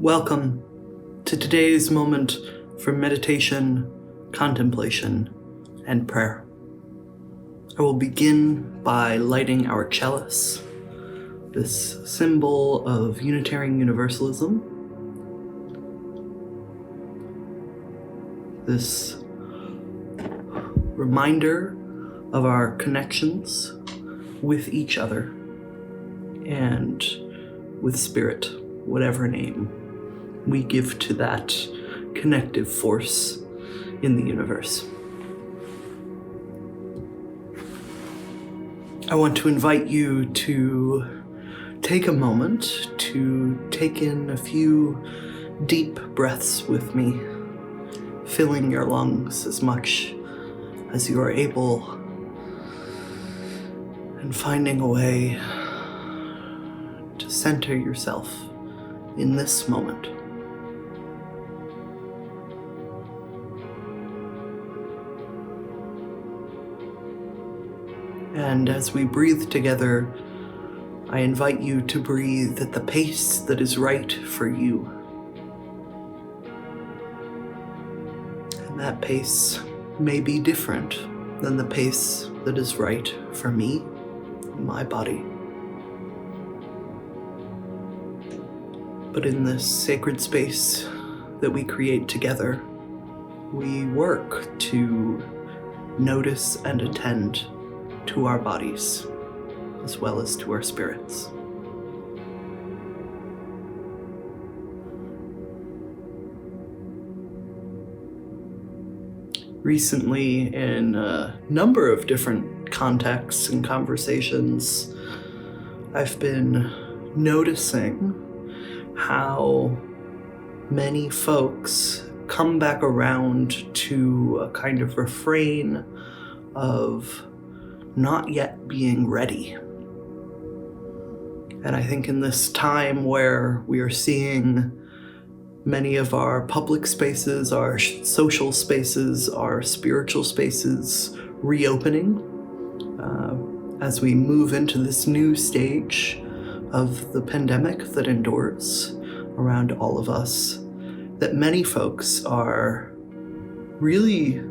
Welcome to today's moment for meditation, contemplation, and prayer. I will begin by lighting our chalice, this symbol of Unitarian Universalism, this reminder of our connections with each other and with Spirit, whatever name we give to that connective force in the universe. I want to invite you to take a moment to take in a few deep breaths with me, filling your lungs as much as you are able and finding a way to center yourself in this moment. And as we breathe together, I invite you to breathe at the pace that is right for you. And that pace may be different than the pace that is right for me, my body. But in this sacred space that we create together, we work to notice and attend to our bodies, as well as to our spirits. Recently, in a number of different contexts and conversations, I've been noticing how many folks come back around to a kind of refrain of not yet being ready. And I think in this time where we are seeing many of our public spaces, our social spaces, our spiritual spaces reopening, as we move into this new stage of the pandemic that endures around all of us, that many folks are really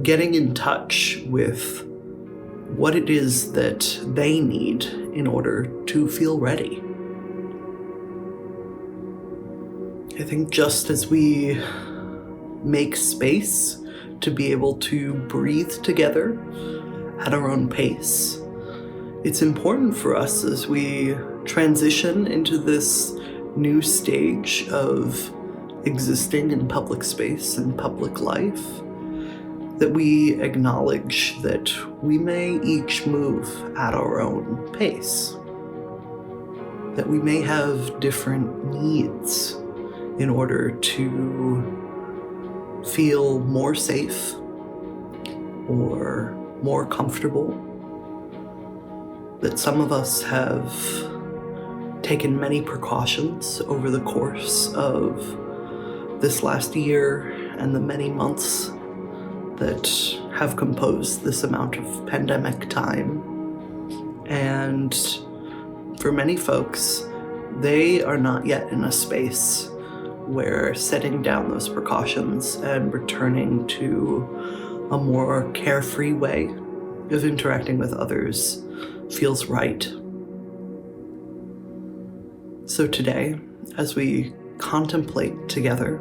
getting in touch with what it is that they need in order to feel ready. I think just as we make space to be able to breathe together at our own pace, it's important for us as we transition into this new stage of existing in public space and public life, that we acknowledge that we may each move at our own pace, that we may have different needs in order to feel more safe or more comfortable, that some of us have taken many precautions over the course of this last year and the many months that have composed this amount of pandemic time. And for many folks, they are not yet in a space where setting down those precautions and returning to a more carefree way of interacting with others feels right. So today, as we contemplate together,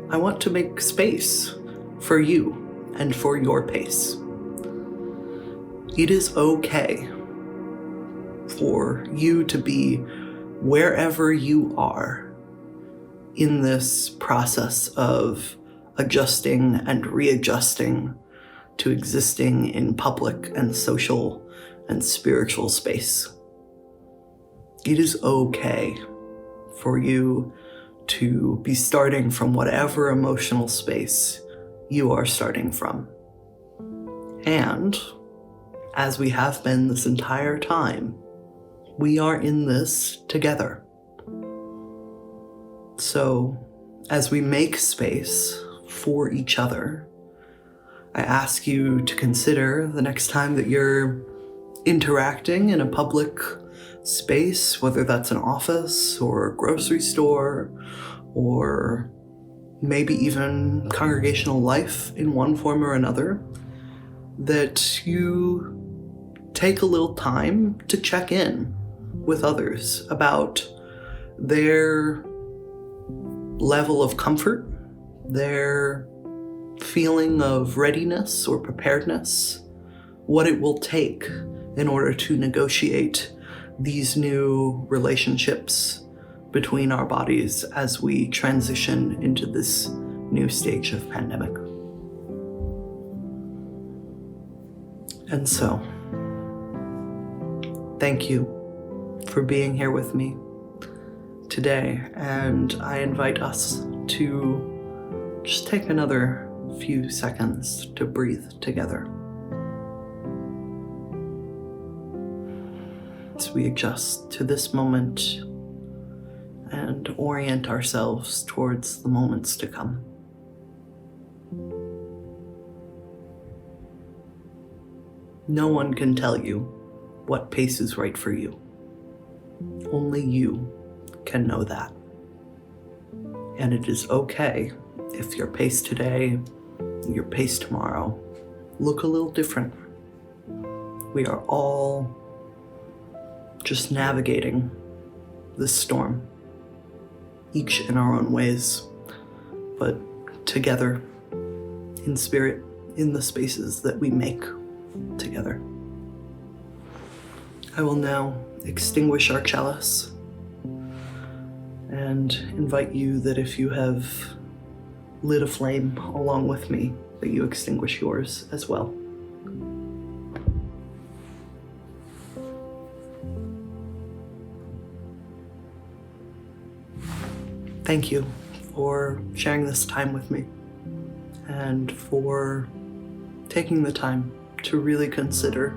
I want to make space for you and for your pace. It is okay for you to be wherever you are in this process of adjusting and readjusting to existing in public and social and spiritual space. It is okay for you to be starting from whatever emotional space you are starting from. And as we have been this entire time, we are in this together. So as we make space for each other, I ask you to consider the next time that you're interacting in a public space, whether that's an office or a grocery store, or maybe even congregational life in one form or another, that you take a little time to check in with others about their level of comfort, their feeling of readiness or preparedness, what it will take in order to negotiate these new relationships between our bodies as we transition into this new stage of pandemic. And so, thank you for being here with me today, and I invite us to just take another few seconds to breathe together as we adjust to this moment and orient ourselves towards the moments to come. No one can tell you what pace is right for you. Only you can know that. And it is okay if your pace today, your pace tomorrow, look a little different. We are all just navigating this storm, each in our own ways, but together, in spirit, in the spaces that we make together. I will now extinguish our chalice and invite you that if you have lit a flame along with me, that you extinguish yours as well. Thank you for sharing this time with me and for taking the time to really consider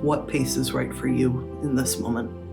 what pace is right for you in this moment.